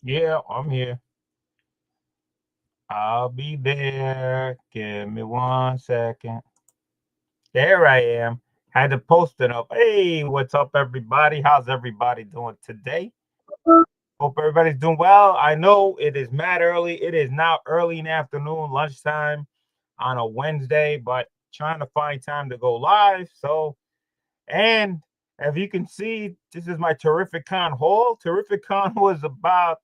Yeah, I'm here. I'll be there. Give me 1 second. There I am. Had to post it up. Hey, what's up, everybody? How's everybody doing today? Hope everybody's doing well. I know it is mad early. It is now early in the afternoon, lunchtime on a Wednesday, but trying to find time to go live. And as you can see, this is my Terrific Con haul. Terrific Con was about,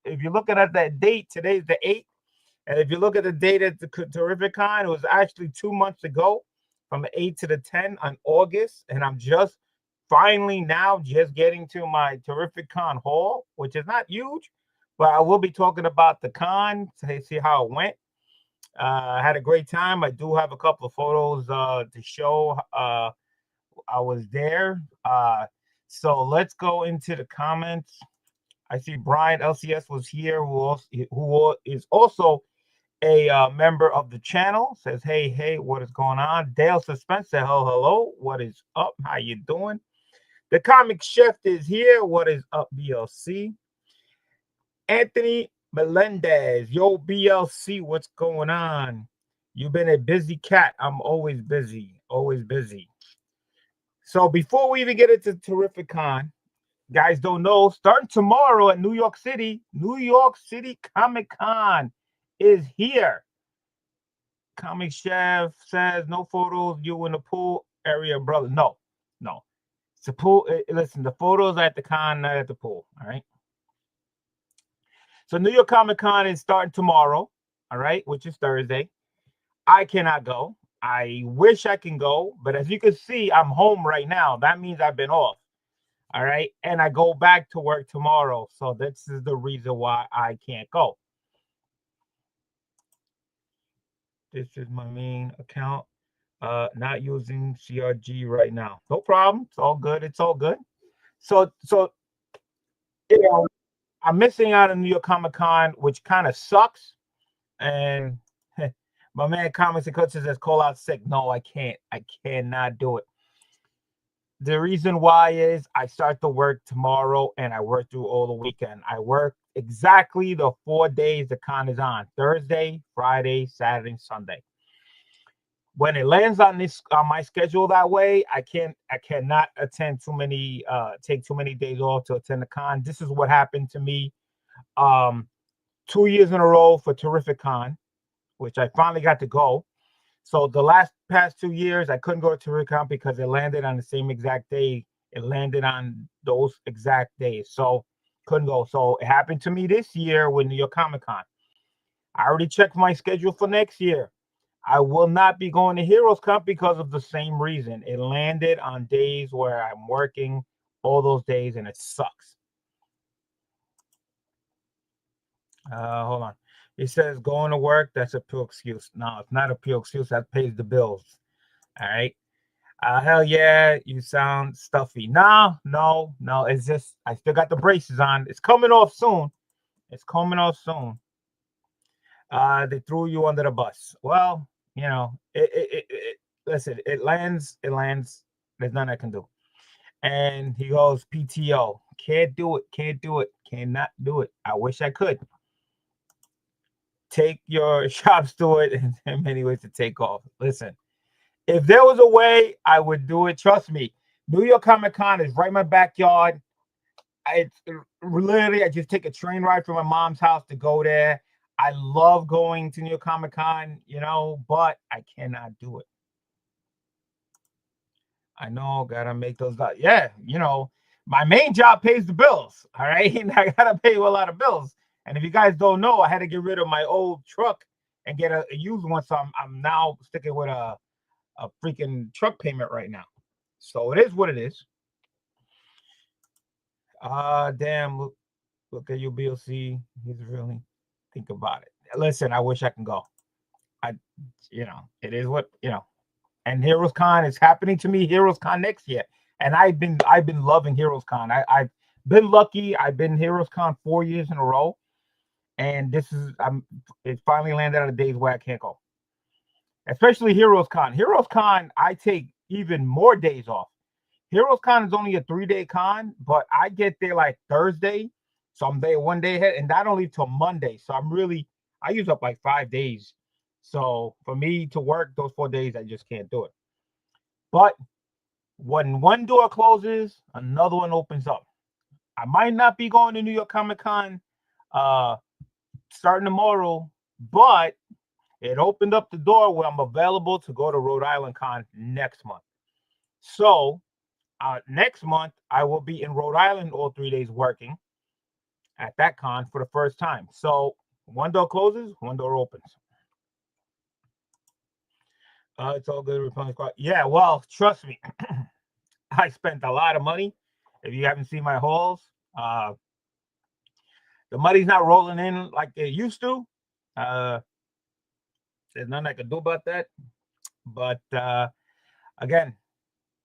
if you're looking at that date, today's the 8th. And if you look at the date at the Terrific Con, it was actually 2 months ago from the 8th to the 10th on August. And I'm just finally now just getting to my Terrific Con haul, which is not huge, but I will be talking about the con to see how it went. I had a great time. I do have a couple of photos to show. I was there. So let's go into the comments. I see Brian LCS was here, who is also a member of the channel. Says, hey, what is going on? Dale Suspense said, hello, what is up? How you doing? The comic chef is here. What is up, BLC? Anthony Melendez, yo, BLC, what's going on? You've been a busy cat. I'm always busy, always busy. So before we even get into Terrific Con, guys don't know, starting tomorrow at New York City Comic Con is here. Comic Chef says no photos. You in the pool area, brother? No. It's a pool. Listen, the photos are at the con, not at the pool. All right. So New York Comic Con is starting tomorrow. All right, which is Thursday. I cannot go. I wish I can go, but as you can see, I'm home right now. That means I've been off. All right. And I go back to work tomorrow. So this is the reason why I can't go. This is my main account. Not using CRG right now. No problem. It's all good. It's all good. So you know, I'm missing out on New York Comic Con, which kind of sucks. And my man Comics and Coaches says call out sick. No, I can't. I cannot do it. The reason why is I start to work tomorrow and I work through all the weekend. I work exactly the 4 days the con is on: Thursday, Friday, Saturday, Sunday. When it lands on my schedule that way, I cannot attend take too many days off to attend the con. This is what happened to me 2 years in a row for Terrific Con, which I finally got to go. So the past 2 years, I couldn't go to Terrific Con because it landed on the same exact day. It landed on those exact days. So couldn't go. So it happened to me this year with New York Comic Con. I already checked my schedule for next year. I will not be going to Heroes Cup because of the same reason. It landed on days where I'm working all those days, and it sucks. Hold on. It says going to work. That's a pure excuse. No, it's not a pure excuse. That pays the bills. All right. Hell yeah, you sound stuffy. No. It's just I still got the braces on. It's coming off soon. They threw you under the bus. Well, listen, it lands. There's nothing I can do. And he goes, PTO. Can't do it. Cannot do it. I wish I could. Take your shops to it, and there are many ways to take off. Listen, if there was a way, I would do it. Trust me. New York Comic Con is right in my backyard. It's literally, I just take a train ride from my mom's house to go there. I love going to New York Comic Con, but I cannot do it. I know, gotta make those. Yeah, my main job pays the bills. All right, and I gotta pay a lot of bills. And if you guys don't know, I had to get rid of my old truck and get a used one. So I'm now sticking with a freaking truck payment right now. So it is what it is. Damn, look at you, BLC. He's really think about it. Listen, I wish I can go. It is what. And Heroes Con is happening to me. Heroes Con next year, and I've been loving Heroes Con. I've been lucky. I've been Heroes Con 4 years in a row, and it finally landed on the days where I can't go. Especially Heroes Con. Heroes Con, I take even more days off. Heroes Con is only a 3-day con, but I get there like Thursday, So I'm there one day ahead, and I don't leave till Monday. So I use up like 5 days. So for me to work those 4 days, I just can't do it. But when one door closes, another one opens up. I might not be going to New York Comic Con uh, starting tomorrow, but it opened up the door where I'm available to go to Rhode Island Con next month. So next month, I will be in Rhode Island all 3 days working at that con for the first time. So one door closes, one door opens. It's all good. Yeah, well, trust me, I spent a lot of money. If you haven't seen my hauls, the money's not rolling in like it used to. Uh, there's nothing I can do about that. But again,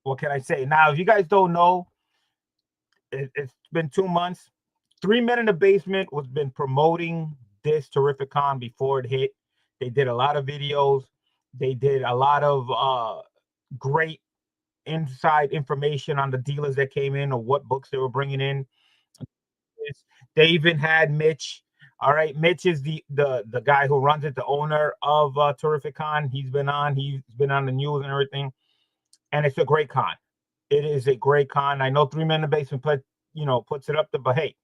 what can I say? Now, if you guys don't know, it's been 2 months. 3 Men in the Basement was been promoting this terrific con before it hit. They did a lot of videos. They did a lot of great inside information on the dealers that came in or what books they were bringing in. They even had Mitch. All right, Mitch is the guy who runs it, the owner of Terrific Con. He's been on the news and everything, and it's a great con. It is a great con. I know 3 Men in the Basement puts it up there, but hey,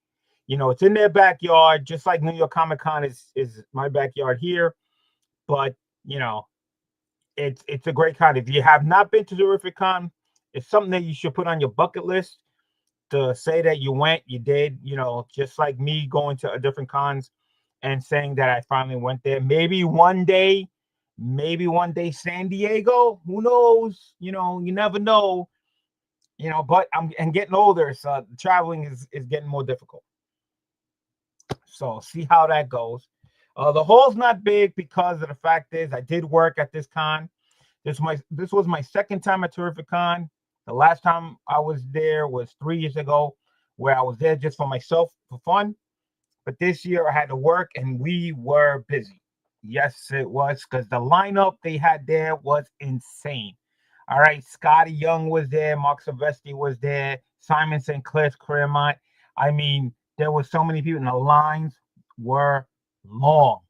it's in their backyard, just like New York Comic Con is my backyard here. But it's a great con. If you have not been to Terrific Con, it's something that you should put on your bucket list to say that you did, just like me going to a different cons and saying that I finally went there. Maybe one day San Diego, who knows? You never know. But I'm getting older, so traveling is getting more difficult. So see how that goes. The hall's not big because of the fact is I did work at this con. This was my second time at Terrific Con. The last time I was there was 3 years ago, where I was there just for myself for fun. But this year I had to work, and we were busy. Yes, it was, because the lineup they had there was insane. All right, Scotty Young was there, Mark Silvestri was there, Simon St. Clair's Claremont. I mean, there were so many people, and the lines were long.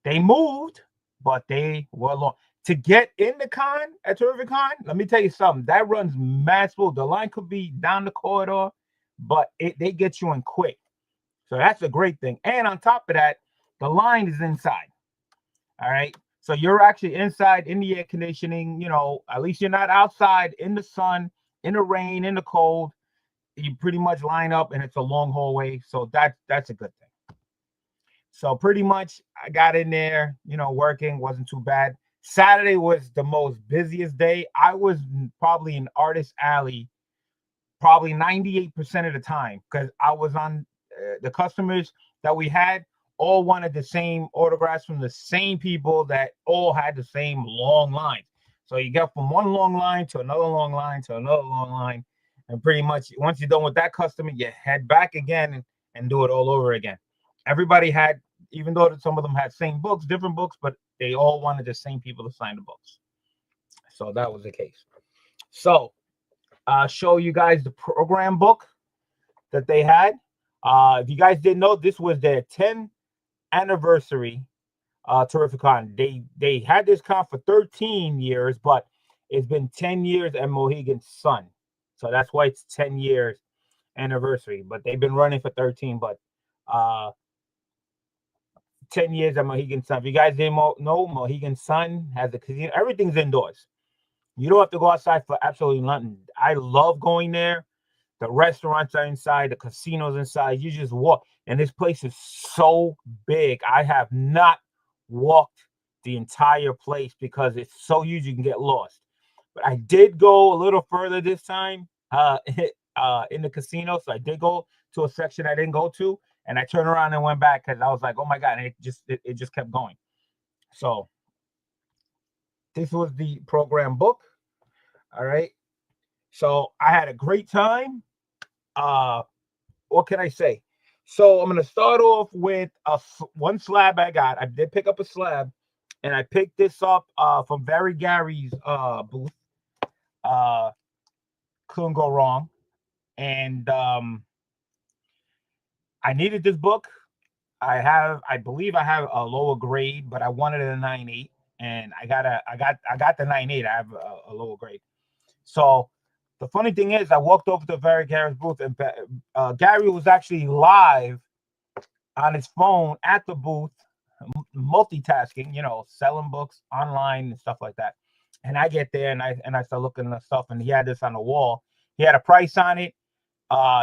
They moved, but they were long. To get in the con at Terrific Con, let me tell you something. That runs mad smooth. The line could be down the corridor, but they get you in quick. So that's a great thing. And on top of that, the line is inside. All right. So you're actually inside in the air conditioning. At least you're not outside in the sun, in the rain, in the cold. You pretty much line up, and it's a long hallway. So that's a good thing. So pretty much I got in there, working, wasn't too bad. Saturday was the most busiest day. I was probably in Artist Alley probably 98% of the time, because I was on the customers that we had all wanted the same autographs from the same people that all had the same long line. So you get from one long line to another long line to another long line. And pretty much once you're done with that customer, you head back again and do it all over again. Everybody had, even though some of them had same books, different books, but they all wanted the same people to sign the books. So that was the case. So I'll show you guys the program book that they had. If you guys didn't know, this was their 10th anniversary Terrific Con. They had this con for 13 years, but it's been 10 years at Mohegan Sun. So that's why it's 10 years anniversary. But they've been running for 13, but 10 years at Mohegan Sun. If you guys didn't know, Mohegan Sun has a casino. Everything's indoors. You don't have to go outside for absolutely nothing. I love going there. The restaurants are inside, the casinos inside. You just walk, and this place is so big. I have not walked the entire place because it's so huge you can get lost. But I did go a little further this time in the casino. So I did go to a section I didn't go to, and I turned around and went back because I was like, oh my God, and it just kept going. So this was the program book. All right. So I had a great time. What can I say? So I'm gonna start off with one slab I got. I did pick up a slab, and I picked this up from Barry Gary's booth. Couldn't go wrong. And I needed this book. I believe I have a lower grade, but I wanted a 9.8, and I got the 9.8. I have a lower grade. So the funny thing is, I walked over to Gary's booth, and Gary was actually live on his phone at the booth, multitasking, selling books online and stuff like that. And I get there, and I start looking at the stuff, and he had this on the wall. He had a price on it.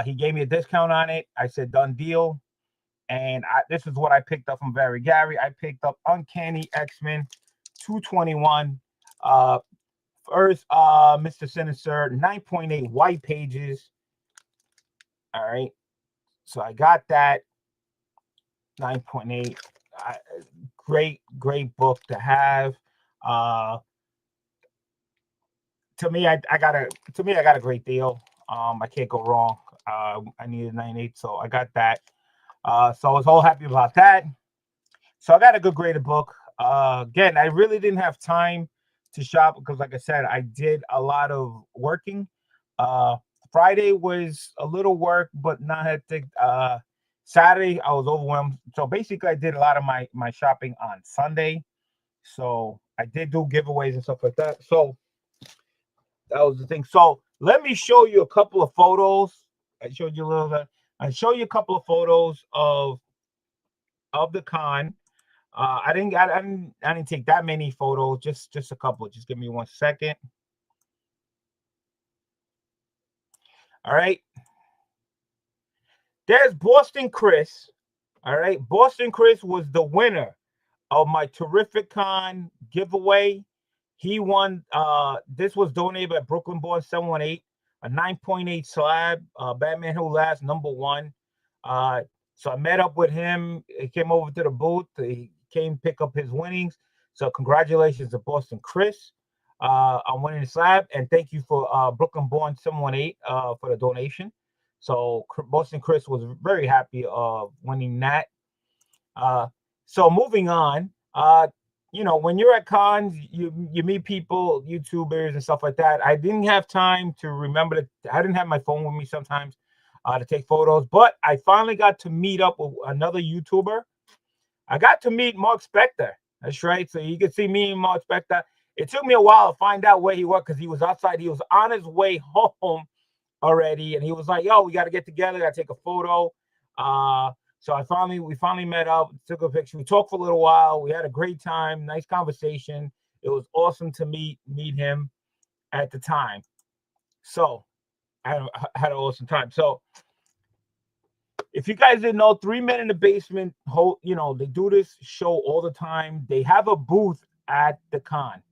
He gave me a discount on it. I said, done deal. And this is what I picked up from Gary. I picked up Uncanny X-Men 221. First, Mr. Sinister, 9.8 white pages. All right. So I got that 9.8. Great book to have. To me, I got a great deal. I can't go wrong. I needed 9.8, so I got that. So I was all happy about that. So I got a good graded book. Again, I really didn't have time to shop because, like I said, I did a lot of working. Friday was a little work, but not hectic. Saturday, I was overwhelmed. So basically, I did a lot of my shopping on Sunday. So I did do giveaways and stuff like that. So that was the thing. So let me show you a couple of photos. I showed you a little bit. I show you a couple of photos of the con. I didn't take that many photos, just a couple. Just give me 1 second. All right. There's Boston Chris. All right. Boston Chris was the winner of my Terrific Con giveaway. He won. This was donated by Brooklyn Born 718, a 9.8 slab. Batman Who Laughs, #1. So I met up with him. He came over to the booth. He came pick up his winnings. So congratulations to Boston Chris on winning the slab, and thank you for Brooklyn Born 718 for the donation. So Boston Chris was very happy winning that. So moving on, when you're at cons, you meet people, YouTubers and stuff like that. I didn't have time to remember that. I didn't have my phone with me sometimes to take photos, but I finally got to meet up with another YouTuber. I got to meet Mark Spector. That's right. So you can see me and Mark Spector. It took me a while to find out where he was because he was outside. He was on his way home already, and he was like, "Yo, we got to get together. Got to take a photo." So we finally met up, took a picture. We talked for a little while. We had a great time, nice conversation. It was awesome to meet him at the time. So I had an awesome time. So if you guys didn't know, 3 Men in the Basement, they do this show all the time. They have a booth at the con.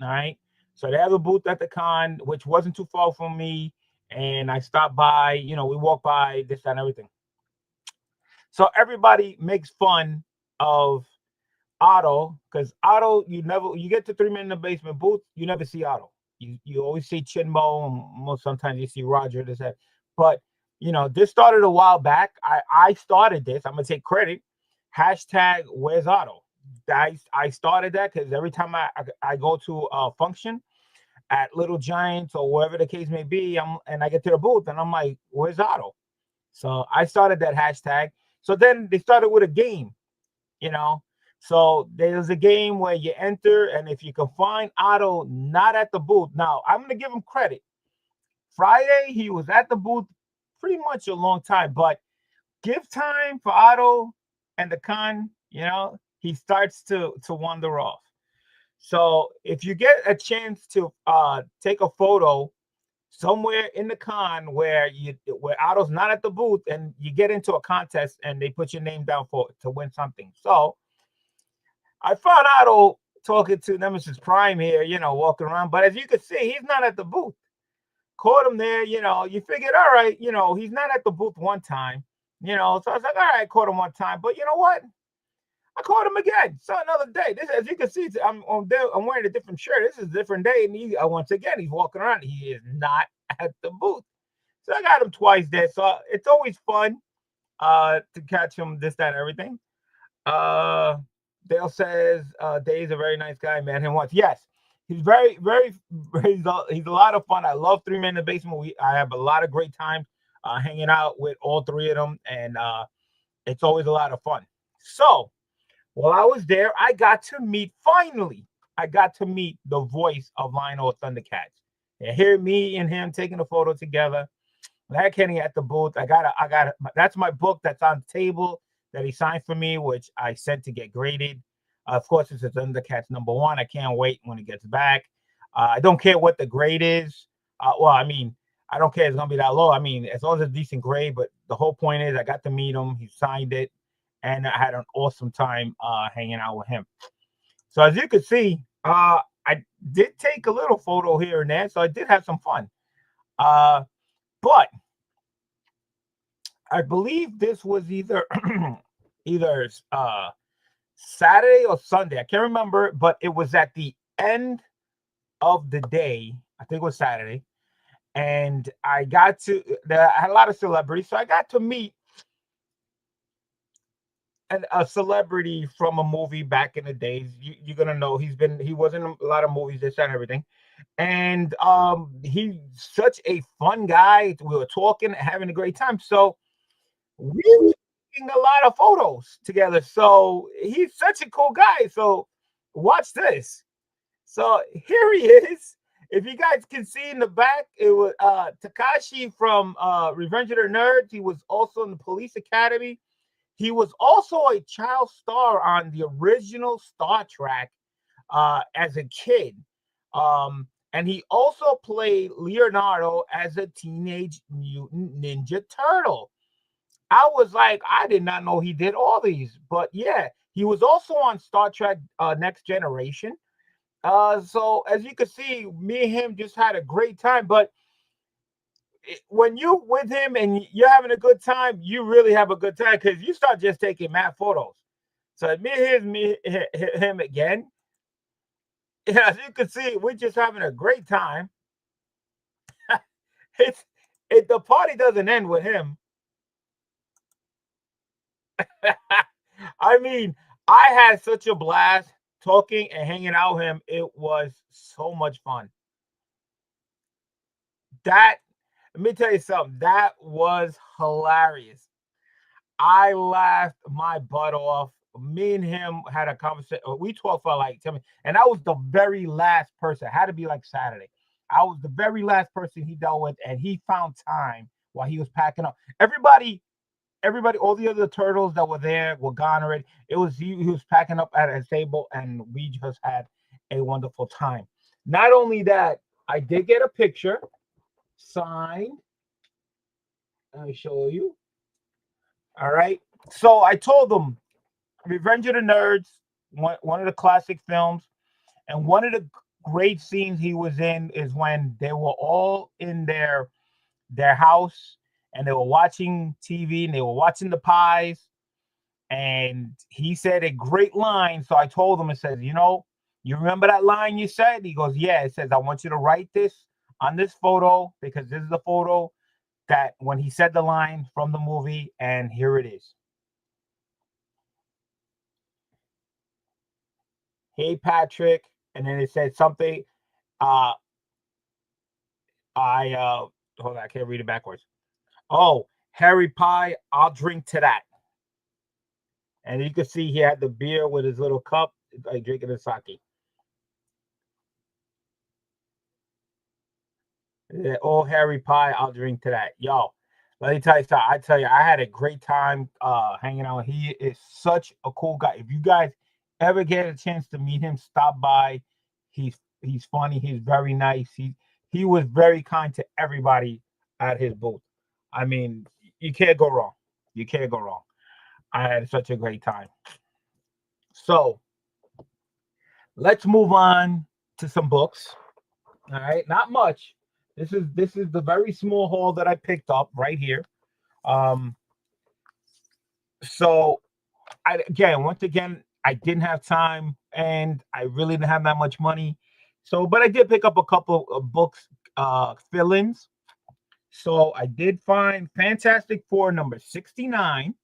All right. So they have a booth at the con, which wasn't too far from me. And I stopped by, we walked by, this, that, and everything. So everybody makes fun of Otto because Otto, you get to 3 Men in the Basement booth, you never see Otto. You always see Chinmo, and most sometimes you see Roger, this, that. But this started a while back. I started this. I'm gonna take credit. Hashtag Where's Otto? I started that because every time I go to a function at Little Giants or wherever the case may be, and I get to the booth and I'm like, where's Otto? So I started that hashtag. So then they started with a game, So there's a game where you enter, and if you can find Otto not at the booth, now I'm gonna give him credit. Friday he was at the booth pretty much a long time, but give time for Otto and the con, he starts to wander off. So if you get a chance to take a photo somewhere in the con where Otto's not at the booth and you get into a contest and they put your name down to win something. So I found Otto talking to Nemesis Prime here, walking around, but as you can see, he's not at the booth. Caught him there, you figured, all right, he's not at the booth one time, so I was like, all right, caught him one time, but you know what? I caught him again. So another day. This, as you can see, I'm wearing a different shirt. This is a different day, and once again he's walking around. He is not at the booth. So I got him twice there. So it's always fun to catch him, this, that, and everything. Dale says Dave's a very nice guy. Met him once. Yes, he's very, very. He's a lot of fun. I love 3 Men in the Basement. I have a lot of great time hanging out with all three of them, and It's always a lot of fun. So while I was there, I got to meet finally. I got to meet the voice of Lionel Thundercats. And here, me and him taking a photo together. That Kenny at the booth. That's my book that's on the table that he signed for me, which I sent to get graded. Of course, it's a Thundercats #1. I can't wait when it gets back. I don't care what the grade is. Well, I mean, I don't care. It's gonna be that low. I mean, as long as it's a decent grade. But the whole point is, I got to meet him. He signed it, and I had an awesome time hanging out with him. So as you can see, I did take a little photo here and there, so I did have some fun. But I believe this was either either Saturday or Sunday. I can't remember, but it was at the end of the day. I think it was Saturday, and I had a lot of celebrities, so I got to meet a celebrity from a movie back in the days. You're gonna know he was in a lot of movies, this and everything. And he's such a fun guy. We were talking, having a great time. So we were taking a lot of photos together. So he's such a cool guy. So watch this. So here he is. If you guys can see in the back, it was Takashi from Revenge of the Nerds. He was also in the Police Academy. He was also a child star on the original Star Trek as a kid. And he also played Leonardo as a Teenage Mutant Ninja Turtle. I was like, I did not know he did all these, but yeah, he was also on Star Trek Next Generation. So as you can see, me and him just had a great time. But when you with him and you're having a good time, you really have a good time because you start just taking mad photos. So him again. Yeah, as you can see, we're just having a great time. it's the party doesn't end with him. I mean, I had such a blast talking and hanging out with him. It was so much fun. That Let me tell you something. That was hilarious. I laughed my butt off. Me and him had a conversation. We talked for like 10 minutes, and I was the very last person. It had to be like Saturday. I was the very last person he dealt with, and he found time while he was packing up. Everybody, all the other turtles that were there were gone already. It was he was packing up at his table, and we just had a wonderful time. Not only that, I did get a picture signed. Let me show you. All right. So I told them Revenge of the Nerds, one of the classic films, and one of the great scenes he was in is when they were all in their house and they were watching TV and they were watching the pies. And he said a great line. So I told him, it says, you remember that line you said? He goes, yeah. It says, I want you to write this on this photo because this is the photo that when he said the line from the movie, and here it is. Hey, Patrick. And then it said something. Uh, hold on, I can't read it backwards. Oh, Harry Pie, I'll drink to that. And you can see he had the beer with his little cup, like drinking the sake. Oh, Harry Pie, I'll drink to that. Yo, let me tell you something. I tell you, I had a great time hanging out. He is such a cool guy. If you guys ever get a chance to meet him, stop by. He's funny. He's very nice. He was very kind to everybody at his booth. I mean, you can't go wrong. You can't go wrong. I had such a great time. So let's move on to some books. All right, not much. This is the very small haul that I picked up right here. Um, so once again, I didn't have time and I really didn't have that much money. So, but I did pick up a couple of books, fill-ins. So I did find Fantastic Four number 69.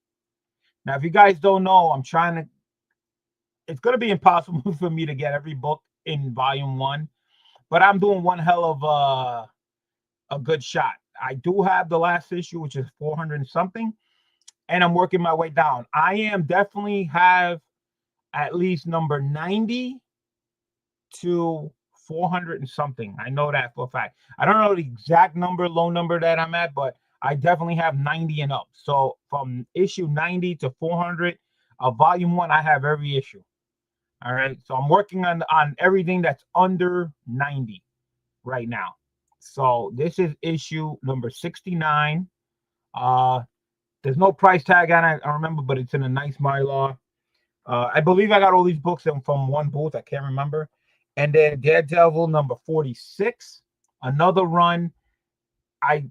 Now, if you guys don't know, it's going to be impossible for me to get every book in volume 1, but I'm doing one hell of a good shot. I do have the last issue, which is 400 and something. and I'm working my way down. I am definitely have at least number 90 to 400 and something. I know that for a fact. I don't know the exact number, low number that I'm at, but I definitely have 90 and up. So from issue 90 to 400, volume one, I have every issue. All right. So I'm working on everything that's under 90 right now. So this is issue number 69. Uh, there's no price tag on it, I remember, but it's in a nice Mylar. I believe I got all these books from one booth. I can't remember. And then Daredevil number 46, another run. I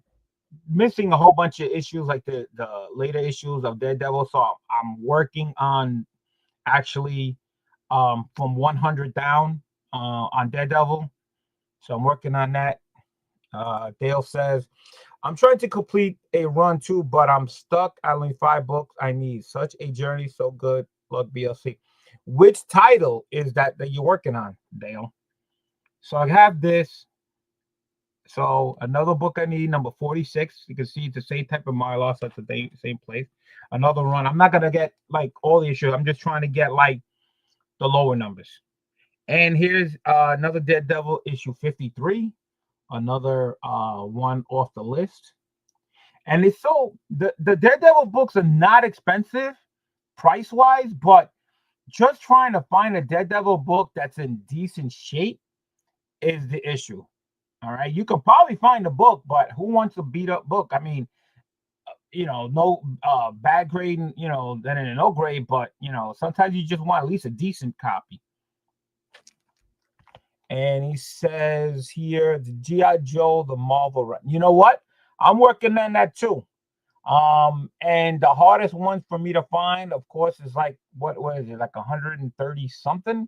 missing a whole bunch of issues, like the later issues of Daredevil. So I'm working on actually from 100 down on Daredevil. So I'm working on that. Dale says, I'm trying to complete a run too, but I'm stuck. I only 5 books. I need such a journey. So good. Look, BLC. Which title is that you're working on, Dale? So I have this. So another book I need, number 46. You can see it's the same type of Mylar, so it's the same place. Another run. I'm not gonna get like all the issues. I'm just trying to get like the lower numbers. And here's another Daredevil issue 53. Another one off the list. And it's so the Daredevil books are not expensive price wise, but just trying to find a Daredevil book that's in decent shape is the issue. All right, you can probably find a book, but who wants a beat up book? I mean, no bad grade, then in a no grade, but sometimes you just want at least a decent copy. And he says here, the G.I. Joe, the Marvel run. You know what? I'm working on that too. And the hardest one for me to find, of course, is like what is it, like 130 something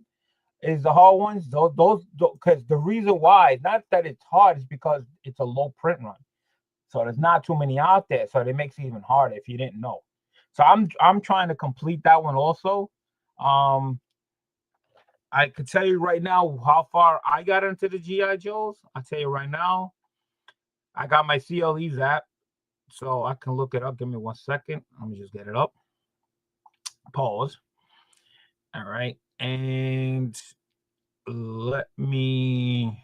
is the hard ones. Those because the reason why, not that it's hard, is because it's a low print run. So there's not too many out there. So it makes it even harder if you didn't know. So I'm trying to complete that one also. I could tell you right now how far I got into the GI Joes. I'll tell you right now. I got my CLEs app, so I can look it up. Give me 1 second. Let me just get it up. Pause. All right. And let me,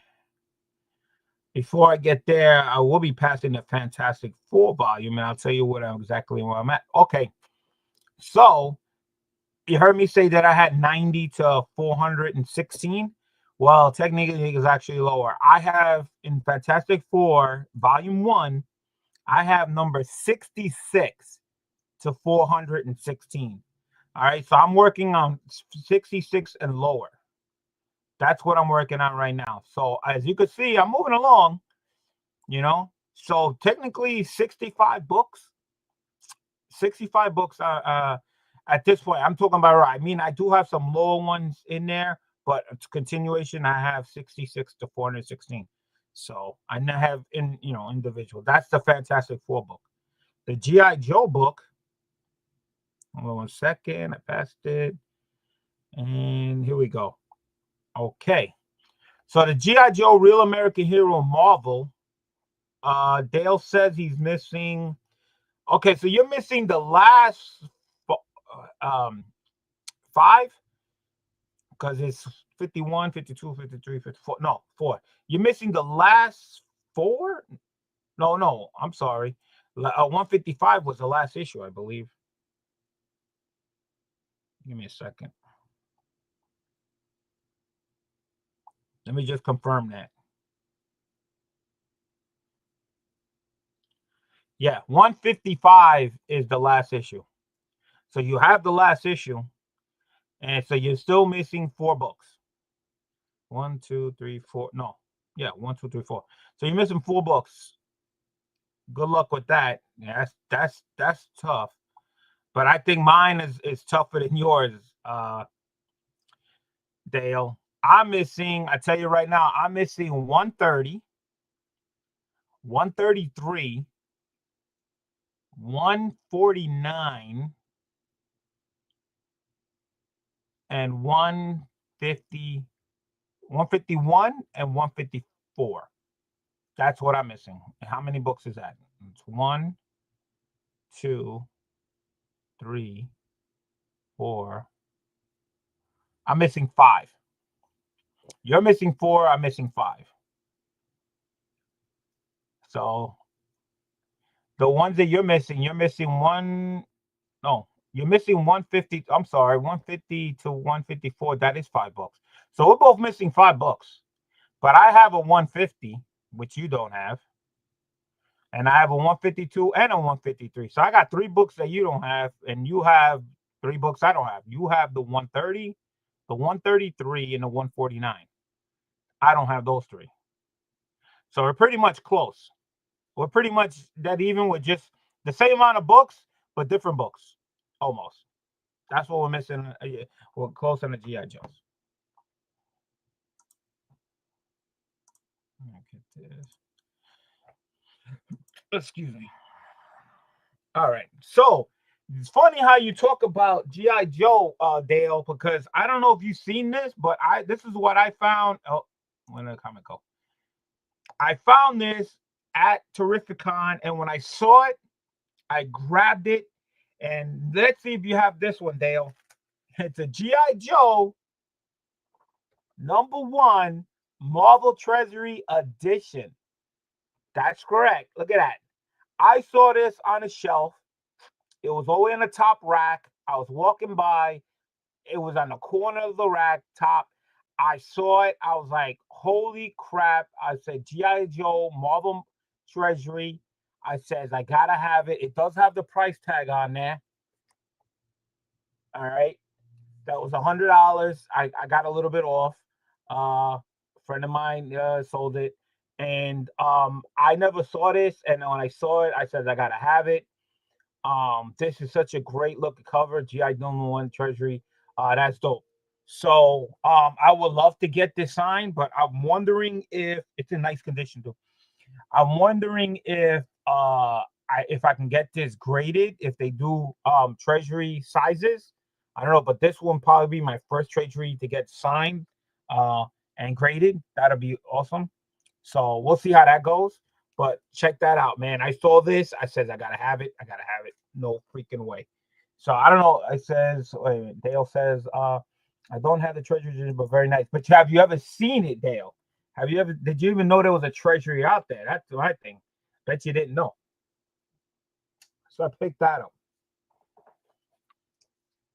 before I get there, I will be passing the Fantastic Four volume, and I'll tell you exactly where I'm at. Okay. So you heard me say that I had 90 to 416. Well, technically, it's actually lower. I have in Fantastic Four, Volume 1, I have number 66 to 416. All right, so I'm working on 66 and lower. That's what I'm working on right now. So as you can see, I'm moving along, So technically 65 books. 65 books at this point. I'm talking about, I mean, I do have some lower ones in there, but it's continuation, I have 66 to 416. So I now have individual. That's the Fantastic Four book. The G.I. Joe book. Hold on 1 second. I passed it. And here we go. Okay. So the G.I. Joe Real American Hero Marvel. Dale says he's missing. Okay, so you're missing the last 5 because it's 51, 52, 53, 54. No, 4. You're missing the last 4? No, I'm sorry. 155 was the last issue, I believe. Give me a second. Let me just confirm that. Yeah, 155 is the last issue. So you have the last issue, and so you're still missing 4 books. 1, 2, 3, 4. No, yeah, 1, 2, 3, 4. So you're missing 4 books. Good luck with that. Yeah, that's tough. But I think mine is tougher than yours, Dale. I'm missing, I tell you right now, I'm missing 130, 133, 149, and 150, 151 and 154. That's what I'm missing. How many books is that? It's 1, 2, 3, 4. I'm missing 5. You're missing 4. I'm missing 5. So the ones that you're missing one. No, you're missing 150. I'm sorry, 150 to 154. That is $5. So we're both missing $5. But I have a 150, which you don't have. And I have a 152 and a 153. So I got 3 books that you don't have, and you have 3 books I don't have. You have the 130, the 133, and the 149. I don't have those 3. So we're pretty much close. We're pretty much that even with just the same amount of books, but different books. Almost. That's what we're missing. We're close on the G.I. Joes. Look at this. Excuse me. All right. So it's funny how you talk about G.I. Joe, Dale, because I don't know if you've seen this, but this is what I found. Oh, when did the comment go? I found this at Terrificon, and when I saw it, I grabbed it. And let's see if you have this one, Dale. It's a G.I. Joe #1 Marvel Treasury Edition. That's correct. Look at that. I saw this on a shelf. It was all in the top rack. I was walking by. It was on the corner of the rack top. I saw it. I was like, holy crap. I said, G.I. Joe Marvel Treasury. I says, I got to have it. It does have the price tag on there. All right. That was $100. I got a little bit off. A friend of mine sold it. And I never saw this. And when I saw it, I said, I got to have it. This is such a great looking cover. G.I. Joe #1 Treasury. That's dope. So I would love to get this signed, but I'm wondering if it's in nice condition too. I'm wondering if I can get this graded, if they do treasury sizes. I don't know, but this one probably be my first treasury to get signed and graded. That'll be awesome. So we'll see how that goes. But check that out, man. I saw this. I said I gotta have it. I gotta have it. No freaking way. So I don't know. It says Dale says I don't have the treasury, but very nice. But have you ever seen it, Dale? Did you even know there was a treasury out there? That's my thing. Bet you didn't know. So I picked that up.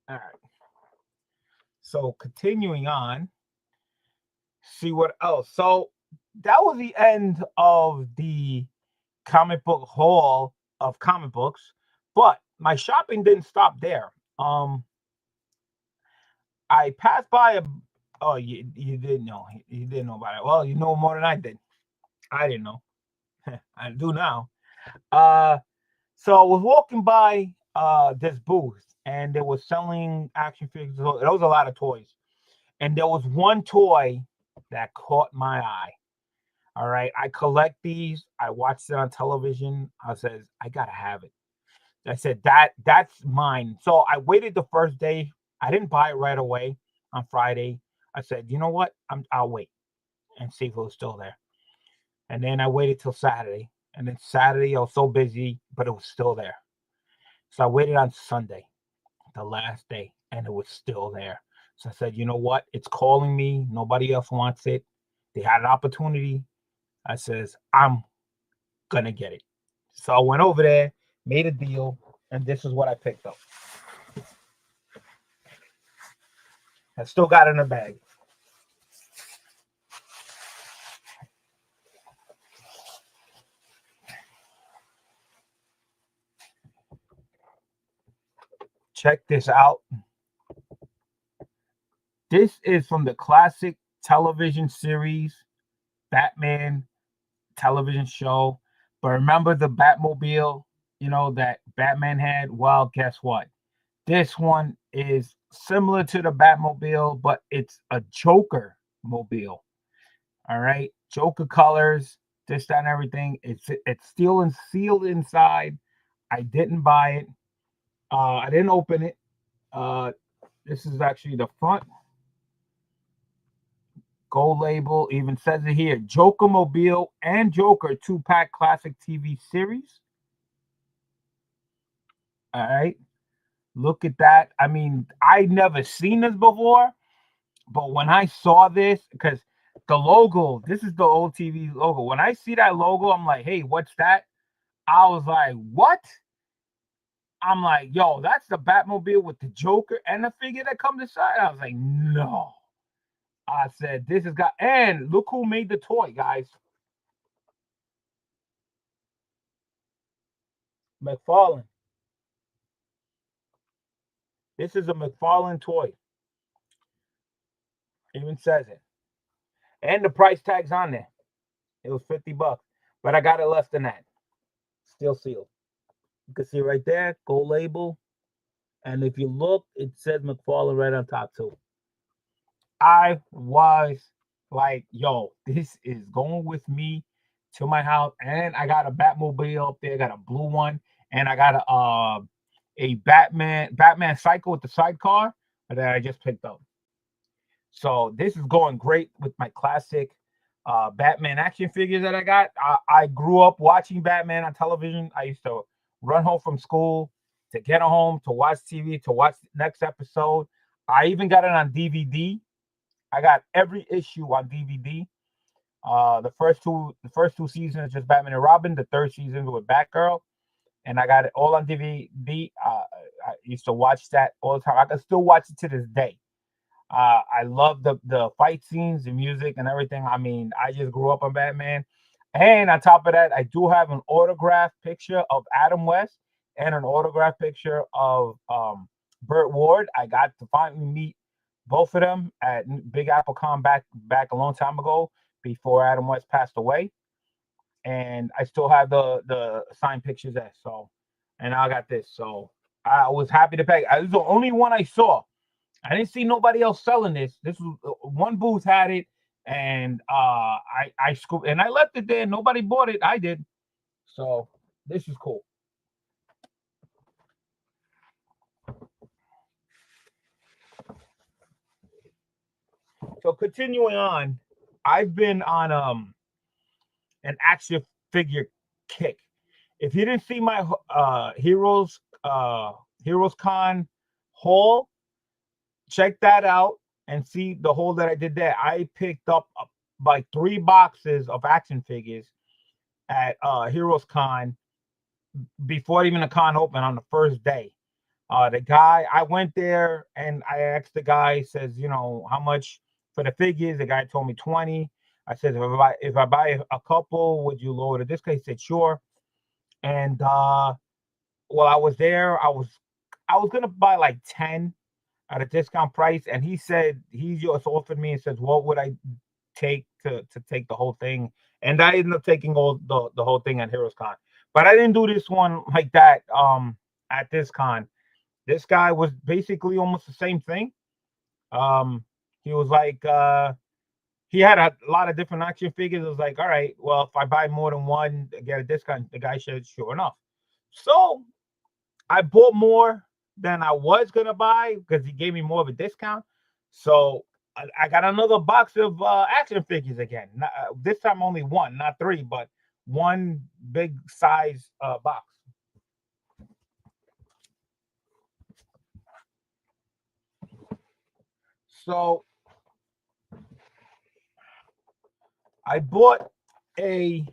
All right. So continuing on, see what else. So that was the end of the comic book haul of comic books, but my shopping didn't stop there. I passed by a. Oh, you didn't know. You didn't know about it. Well, you know more than I did. I didn't know. I do now. So I was walking by this booth, and they were selling action figures. There was a lot of toys, and there was one toy that caught my eye. All right, I collect these. I watched it on television. I says, I gotta have it. I said that's mine. So I waited the first day. I didn't buy it right away on Friday. I said, you know what? I'll wait and see if it was still there. And then I waited till Saturday. And then Saturday I was so busy, but it was still there. So I waited on Sunday, the last day, and it was still there. So I said, you know what? It's calling me. Nobody else wants it. They had an opportunity. I says, I'm gonna get it. So I went over there, made a deal, and this is what I picked up. I still got it in a bag. Check this out. This is from the classic television series, Batman television show. But remember the Batmobile, that Batman had? Well, guess what? This one is similar to the Batmobile, but it's a Joker mobile. All right. Joker colors, this, that, and everything. It's still sealed inside. I didn't buy it. I didn't open it. This is actually the front. Gold label. Even says it here. Joker Mobile and Joker 2-pack classic TV series. All right. Look at that. I mean, I never seen this before, but when I saw this, because the logo, this is the old TV logo. When I see that logo, I'm like, hey, what's that? I was like, what? I'm like, yo, that's the Batmobile with the Joker and the figure that comes inside. I was like, no. I said, this has got, and look who made the toy, guys. McFarlane. This is a McFarlane toy. Even says it. And the price tag's on there. It was $50, but I got it less than that. Still sealed. You can see right there, gold label. And if you look, it says McFarlane right on top too. I was like, yo, this is going with me to my house. And I got a Batmobile up there, I got a blue one, and I got a Batman Cycle with the sidecar that I just picked up. So this is going great with my classic Batman action figures that I got. I grew up watching Batman on television. I used to run home from school to get home to watch TV, to watch the next episode. I even got it on DVD. I got every issue on DVD. The first two seasons just Batman and Robin. The third season with Batgirl, and I got it all on DVD. I used to watch that all the time. I can still watch it to this day. I love the fight scenes, the music, and everything. I mean, I just grew up on Batman. And on top of that, I do have an autographed picture of Adam West and an autographed picture of Burt Ward. I got to finally meet both of them at Big Apple Con back a long time ago before Adam West passed away. And I still have the signed pictures there. So, and I got this. So I was happy to pay. This is the only one I saw. I didn't see nobody else selling this. This was one booth had it, and I scooped and I left it there. Nobody bought it. I did. So this is cool. So continuing on, I've been on an action figure kick. If you didn't see my Heroes Con haul, check that out and see the haul that I did there. I picked up like 3 boxes of action figures at Heroes Con before even the con opened on the first day. The guy, I went there and I asked the guy, says, how much for the figures? The guy told me 20. I said, if I buy a couple, would you lower the discount? He said, sure. And while I was there, I was gonna buy like 10 at a discount price, and he said he just offered me and says, what would I take to take the whole thing? And I ended up taking all the whole thing at Heroes Con. But I didn't do this one like that at this con. This guy was basically almost the same thing. Um, he was like, he had a lot of different action figures. It was like, all right, well, if I buy more than one, I get a discount. The guy said, sure enough. So I bought more than I was gonna buy because he gave me more of a discount. So I got another box of action figures again. This time only one, not 3, but one big size box. So I bought a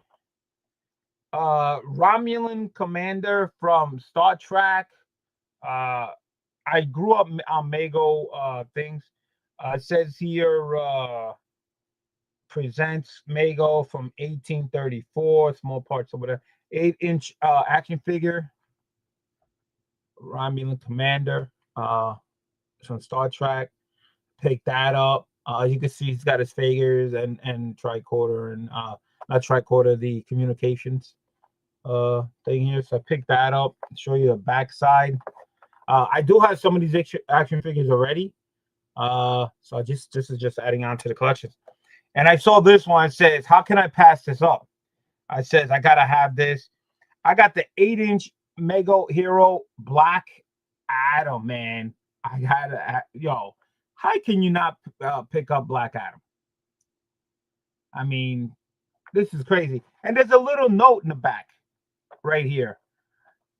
Romulan commander from Star Trek. I grew up on Mego things. It says here presents Mego from 1834, small parts over there. 8-inch action figure, Romulan commander from Star Trek. Pick that up. You can see he's got his figures and tricorder and not tricorder, the communications thing here. So I picked that up. Show you the backside. I do have some of these action figures already. So this is just adding on to the collection. And I saw this one. It says, how can I pass this up? I says, I gotta have this. I got the 8-inch Mego Hero Black Adam, man. I gotta, yo, how can you not pick up Black Adam? I mean, this is crazy. And there's a little note in the back right here.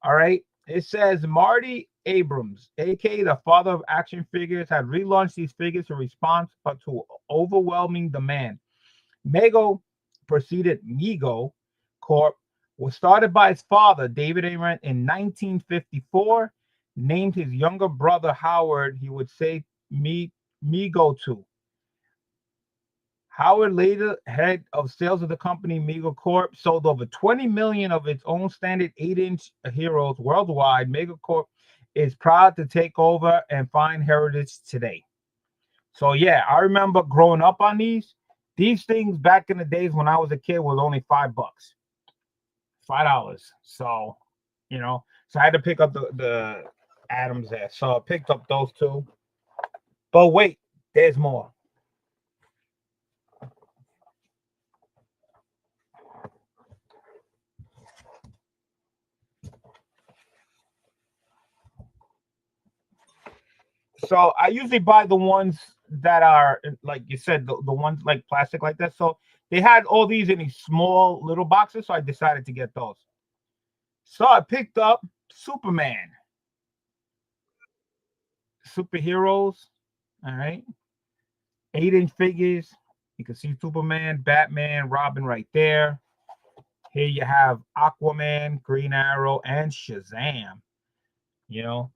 All right. It says Marty Abrams, aka the father of action figures, had relaunched these figures in response to overwhelming demand. Mego Corp was started by his father, David Abrams, in 1954. Named his younger brother Howard, he would say Mego to. Howard, later head of sales of the company Mego Corp, sold over 20 million of its own standard 8-inch heroes worldwide. Mego Corp is proud to take over and find heritage today. So yeah, I remember growing up on these. These things back in the days when I was a kid was only $5, $5. So, so I had to pick up the Adams there. So I picked up those two. But wait, there's more. So I usually buy the ones that are like you said, the ones like plastic like that. So they had all these in these small little boxes, so I decided to get those. So I picked up Superman, superheroes. All right, 8-inch figures. You can see Superman, Batman, Robin right there. Here you have Aquaman, Green Arrow, and Shazam. You know,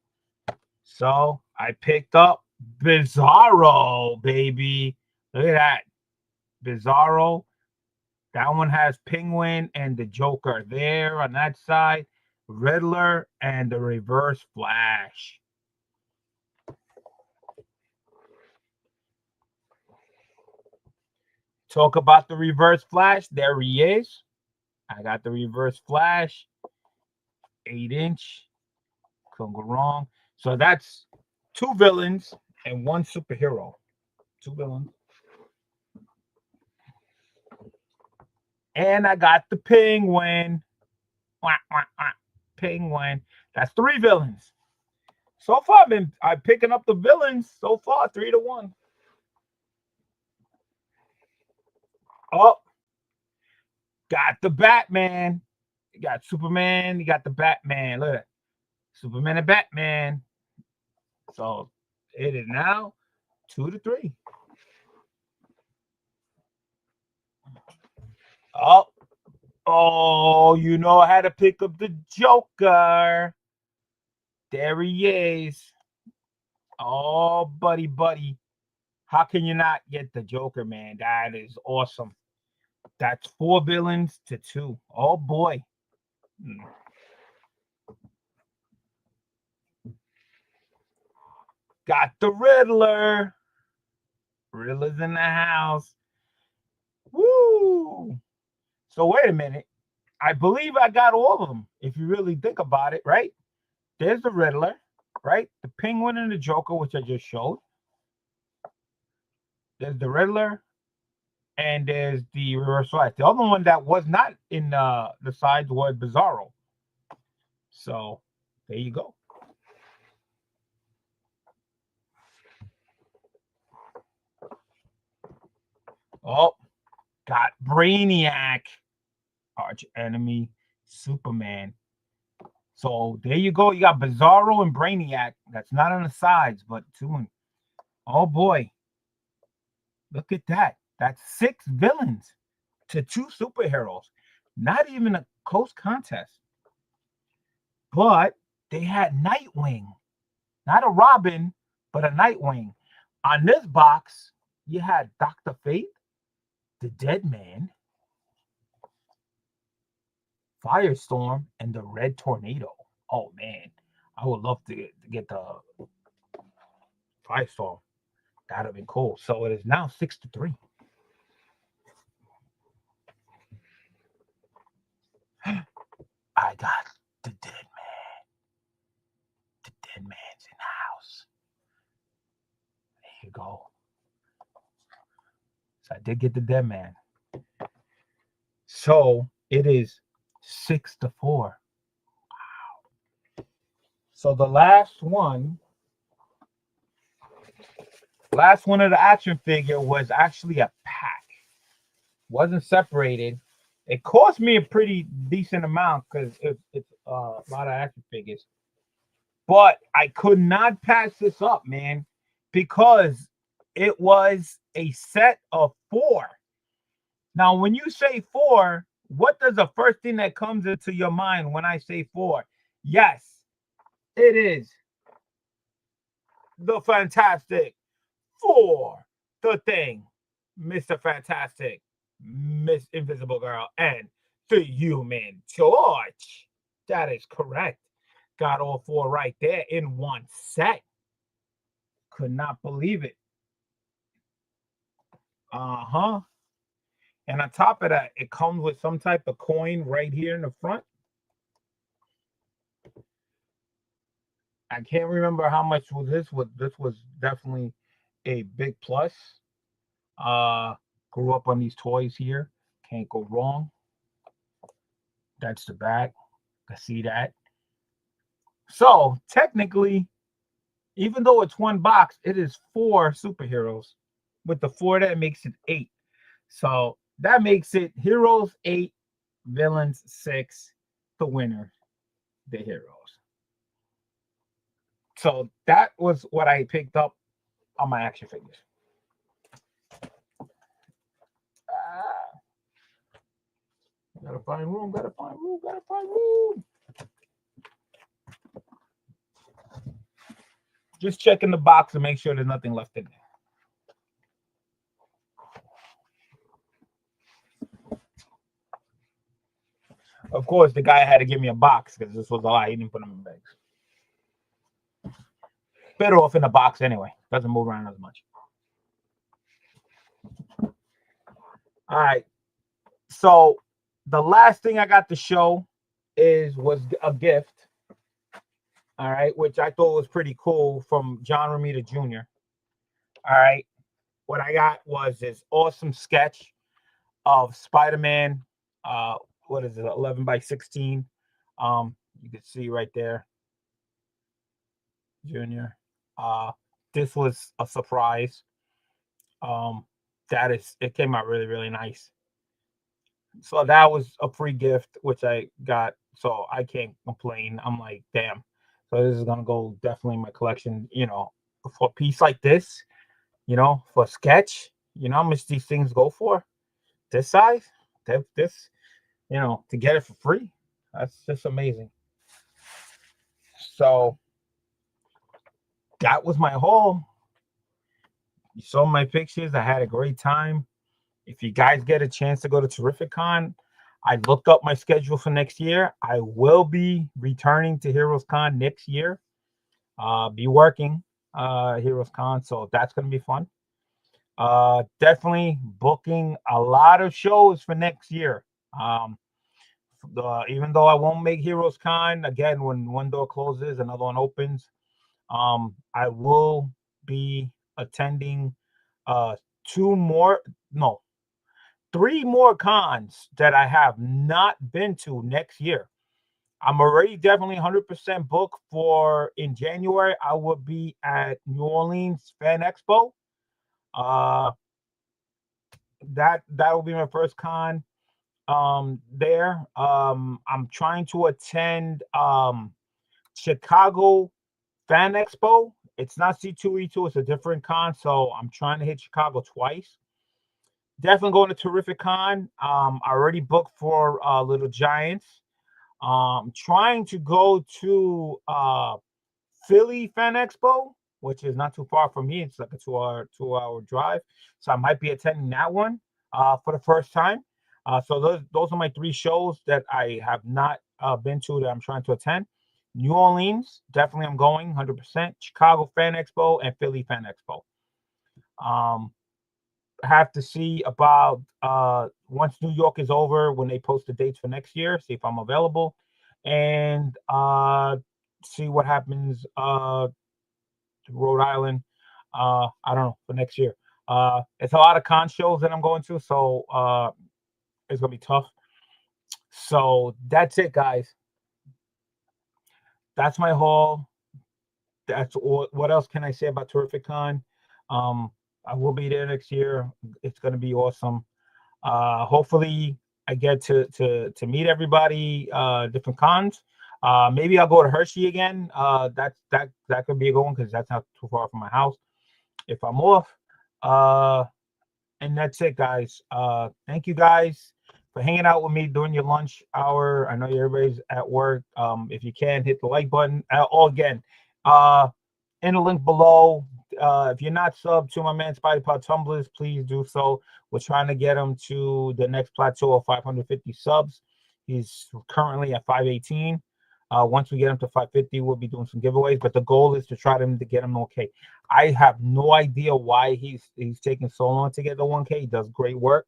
so I picked up Bizarro, baby. Look at that. Bizarro. That one has Penguin and the Joker there on that side, Riddler and the Reverse Flash. Talk about the Reverse Flash. There he is. I got the Reverse Flash, 8-inch. Couldn't go wrong. So that's two villains and one superhero. Two villains. And I got the Penguin. Wah, wah, wah. Penguin. That's three villains. So far, I'm picking up the villains. So far, 3-1. Oh, got the Batman. You got Superman. You got the Batman. Look at that. Superman and Batman. So it is now 2-3. Oh, I had to pick up the Joker. There he is. Oh, buddy. How can you not get the Joker, man? That is awesome. That's 4 villains to 2. Oh, boy. Got the Riddler. Riddler's in the house. Woo! So wait a minute. I believe I got all of them, if you really think about it, right? There's the Riddler, right? The Penguin and the Joker, which I just showed. There's the Riddler, and there's the Reverse Flash. The other one that was not in the sides was Bizarro. So there you go. Oh, got Brainiac, arch enemy, Superman. So there you go. You got Bizarro and Brainiac. That's not on the sides, but 2. Oh boy. Look at that. That's 6 villains to 2 superheroes. Not even a close contest. But they had Nightwing. Not a Robin, but a Nightwing. On this box, you had Dr. Fate, the Dead Man, Firestorm, and the Red Tornado. Oh man, I would love to get the Firestorm. That'd have been cool. So it is now 6-3. I got the Dead Man. The Dead Man's in the house. There you go. So I did get the Dead Man. So it is 6-4. Wow. So the last one of the action figure was actually a pack. Wasn't separated. It cost me a pretty decent amount because it's a lot of action figures. But I could not pass this up, man, because it was a set of 4. Now, when you say 4, what does the first thing that comes into your mind when I say 4? Yes, it is the Fantastic Four, the Thing, Mr. Fantastic, Miss Invisible Girl, and the Human Torch. That is correct. Got all 4 right there in one set. Could not believe it. Uh-huh. And on top of that, it comes with some type of coin right here in the front. I can't remember how much was this. This was definitely a big plus. Uh, grew up on these toys here. Can't go wrong. That's the back. I see that. So technically, even though it's one box, it is 4 superheroes. With the 4, that makes it 8. So that makes it heroes 8, villains 6, the winner, the heroes. So that was what I picked up on my action figures. Ah, gotta find room, gotta find room, gotta find room. Just checking the box to make sure there's nothing left in there. Of course, the guy had to give me a box because this was a lot. He didn't put them in bags. Better off in a box anyway. Doesn't move around as much. All right. So the last thing I got to show was a gift. All right, which I thought was pretty cool from John Romita Jr. All right. What I got was this awesome sketch of Spider-Man. What is it? 11 by 16. You can see right there, Junior. This was a surprise. It came out really, really nice. So that was a free gift, which I got. So I can't complain. I'm like, damn. So this is gonna go definitely in my collection. For a piece like this, for a sketch. How much these things go for? This size, this, to get it for free. That's just amazing. So that was my haul. You saw my pictures. I had a great time. If you guys get a chance to go to Terrificon, I looked up my schedule for next year. I will be returning to Heroes Con next year. Be working Heroes Con, so that's going to be fun. Definitely booking a lot of shows for next year. Even though I won't make Heroes Con, again, when one door closes, another one opens. I will be attending 3 more cons that I have not been to next year. I'm already definitely 100% booked for in January. I will be at New Orleans Fan Expo. That will be my first con there. I'm trying to attend Chicago Fan Expo. It's not C2E2, it's a different con, so I'm trying to hit Chicago twice. Definitely going to Terrific Con. I already booked for Little Giants. Trying to go to Philly Fan Expo, which is not too far from me. It's like a 2-hour drive. So I might be attending that one for the first time. So those are my 3 shows that I have not been to that I'm trying to attend. New Orleans, definitely I'm going 100%. Chicago Fan Expo and Philly Fan Expo. Have to see about once New York is over, when they post the dates for next year, see if I'm available, and see what happens to Rhode Island. I don't know for next year. It's a lot of con shows that I'm going to, so it's gonna be tough. So that's it, guys. That's my haul. That's all. What else can I say about Terrific Con? I will be there next year. It's gonna be awesome. Hopefully I get to meet everybody, different cons. Maybe I'll go to Hershey again. That could be a good one because that's not too far from my house. If I'm off, uh, and that's it, guys. Thank you guys for hanging out with me during your lunch hour. I know everybody's at work. If you can, hit the like button. Again, uh, in the link below. If you're not subbed to my man Spidey Pod Tumblers, please do so. We're trying to get him to the next plateau of 550 subs. He's currently at 518. Once we get him to 550, we'll be doing some giveaways. But the goal is to try to get him okay. I have no idea why he's taking so long to get the 1K. He does great work.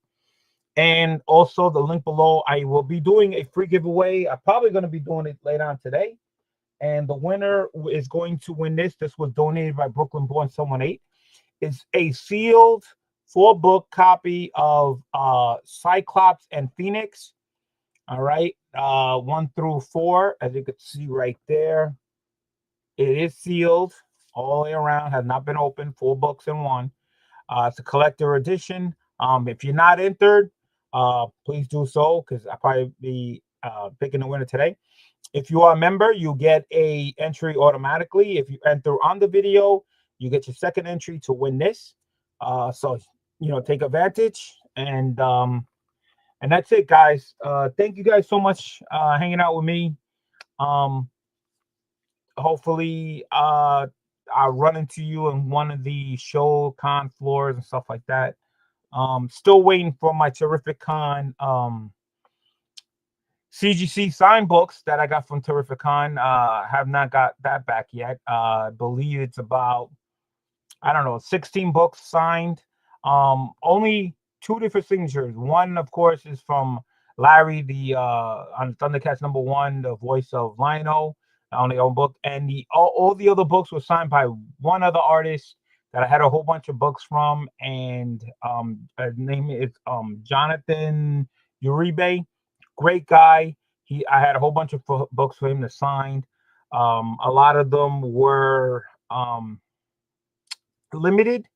And also the link below, I will be doing a free giveaway. I'm probably going to be doing it later on today. And the winner is going to win this. This was donated by Brooklyn Born Someone 8. It's a sealed 4-book copy of Cyclops and Phoenix. All right. 1 through 4, as you can see right there. It is sealed all the way around, has not been opened, 4 books in one. It's a collector edition. If you're not entered, please do so because I'll probably be picking the winner today. If you are a member, you get a entry automatically. If you enter on the video, you get your second entry to win this. So take advantage, and that's it, guys. Thank you guys so much hanging out with me. Hopefully, I'll run into you in one of the show con floors and stuff like that. Still waiting for my Terrific Con CGC sign books that I got from Terrific Con. Have not got that back yet. I believe it's about, I don't know, 16 books signed. Only 2 different signatures. One, of course, is from Larry, the on Thundercats #1, the voice of Lionel, on the own book, and all the other books were signed by one other artist that I had a whole bunch of books from, and his name is Jonathan Uribe. Great guy. I had a whole bunch of books for him to sign. A lot of them were limited,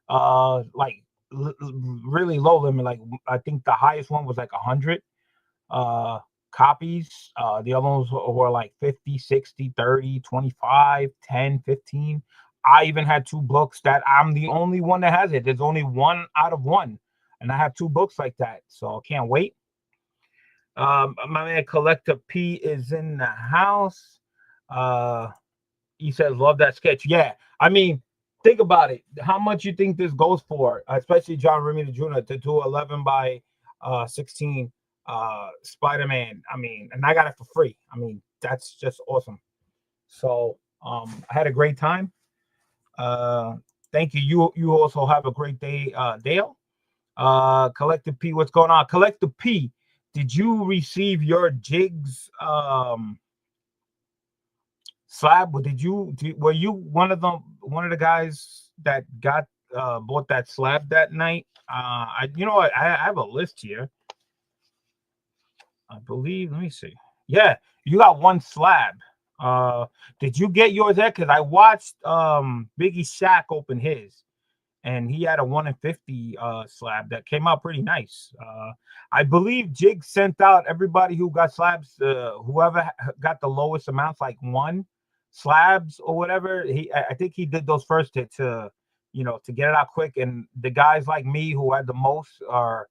like really low limit. Like I think the highest one was like 100 copies. The other ones were like 50, 60, 30, 25, 10, 15. I even had 2 books that I'm the only one that has it. There's only 1 out of 1, and I have 2 books like that, so I can't wait. My man Collector P is in the house. He says, love that sketch. Yeah, I mean, think about it. How much you think this goes for, especially John Romita Jr. to do 11 by 16 Spider-Man. I mean, and I got it for free. I mean, that's just awesome. So I had a great time. Thank you. You also have a great day, Dale. Collective P, what's going on? Collective P, did you receive your jigs slab? Were you one of the guys that got bought that slab that night? I have a list here. I believe, let me see. Yeah, you got 1 slab. Did you get yours there? Because I watched Biggie Shaq open his, and he had a 1 in 50 slab that came out pretty nice. I believe Jig sent out everybody who got slabs, whoever got the lowest amounts, like 1 slabs or whatever. I think he did those first to get it out quick. And the guys like me who had the most are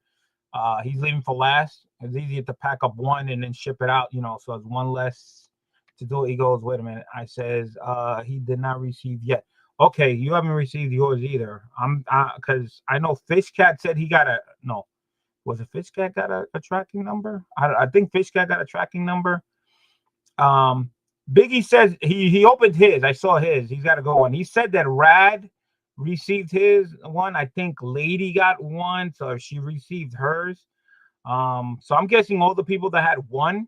he's leaving for last. It's easier to pack up 1 and then ship it out, so it's 1 less to do it. He goes, wait a minute. I says he did not receive yet. Okay, you haven't received yours either. Because I know Fish Cat said he got was it Fish Cat got a tracking number? I think Fish Cat got a tracking number. Biggie says he opened his. I saw his. He's got to go one. He said that Rad received his 1. I think Lady got 1, so she received hers. So I'm guessing all the people that had 1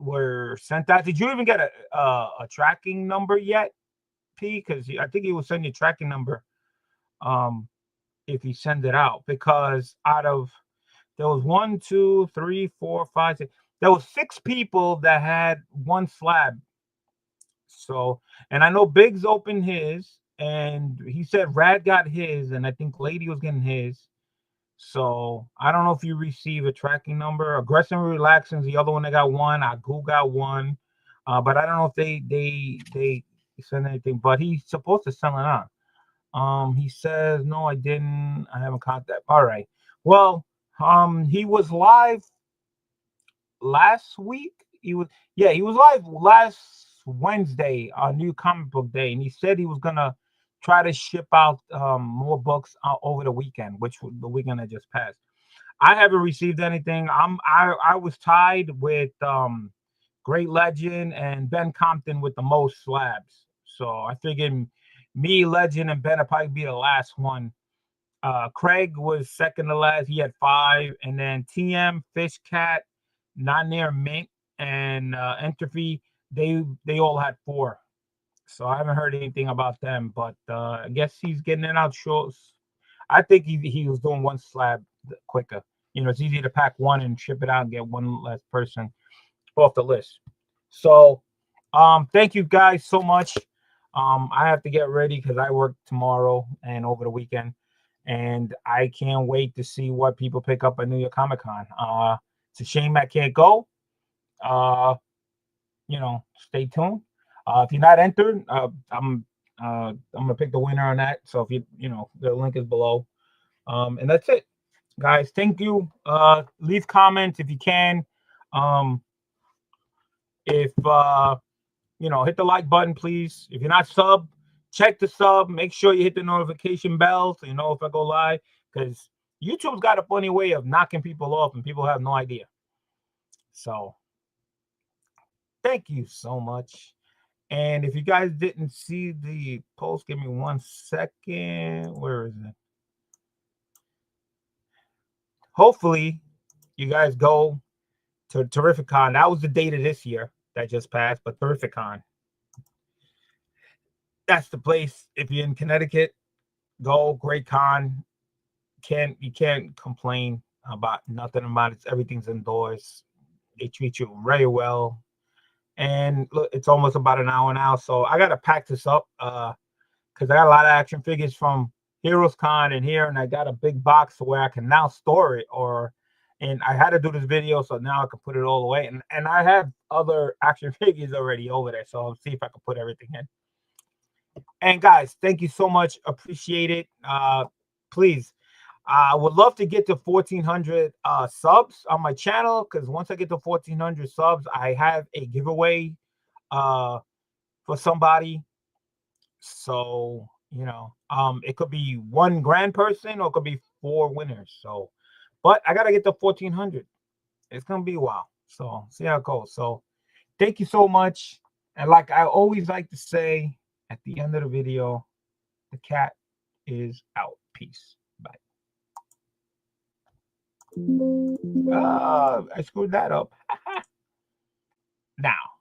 were sent out. Did you even get a tracking number yet, P? Because I think he will send you a tracking number if he send it out. Because there was 1, 2, 3, 4, 5, 6. There was 6 people that had 1 slab. So, and I know Biggs opened his, and he said Rad got his, and I think Lady was getting his. So I don't know if you receive a tracking number. Aggressive and relaxing is the other one that got one. Agu got one. But I don't know if they send anything. But he's supposed to sell it on. He says, no, I didn't. I haven't contact. All right. Well, he was live last week. He was live last Wednesday on New Comic Book Day, and he said he was gonna try to ship out more books over the weekend, which the weekend that just passed. I haven't received anything. I was tied with Great Legend and Ben Compton with the most slabs. So I figured me, Legend, and Ben would probably be the last one. Craig was second to last. He had 5. And then TM, Fish Cat, Not Near Mint, and Entropy, they all had 4. So I haven't heard anything about them. But I guess he's getting it out short. I think he was doing one slab quicker. It's easy to pack one and ship it out and get one less person off the list. So thank you guys so much. I have to get ready because I work tomorrow and over the weekend, and I can't wait to see what people pick up at New York Comic Con. It's a shame I can't go. Stay tuned. If you're not entered, I'm gonna pick the winner on that. So if the link is below. And that's it, guys. Thank you. Leave comments if you can. If hit the like button, please. If you're not sub, check the sub. Make sure you hit the notification bell so you know if I go live, because YouTube's got a funny way of knocking people off and people have no idea. So thank you so much. And if you guys didn't see the post, give me 1 second. Where is it? Hopefully you guys go to Terrificon. That was the date of this year that just passed, but Terrificon. That's the place. If you're in Connecticut, go. Great con. You can't complain about nothing about it. Everything's indoors. They treat you very well. And look, it's almost about an hour now, so I gotta pack this up because I got a lot of action figures from Heroes Con in here, and I got a big box where I can now store it. And I had to do this video, so now I can put it all away. And I have other action figures already over there, so I'll see if I can put everything in. And guys, thank you so much. Appreciate it. Please, I would love to get to 1,400 subs on my channel, because once I get to 1,400 subs, I have a giveaway for somebody. So, it could be 1 grand person or it could be 4 winners. So, but I got to get to 1,400. It's going to be a while. So, see how it goes. So, thank you so much. And like I always like to say at the end of the video, the cat is out. Peace. Bye. I screwed that up. Now.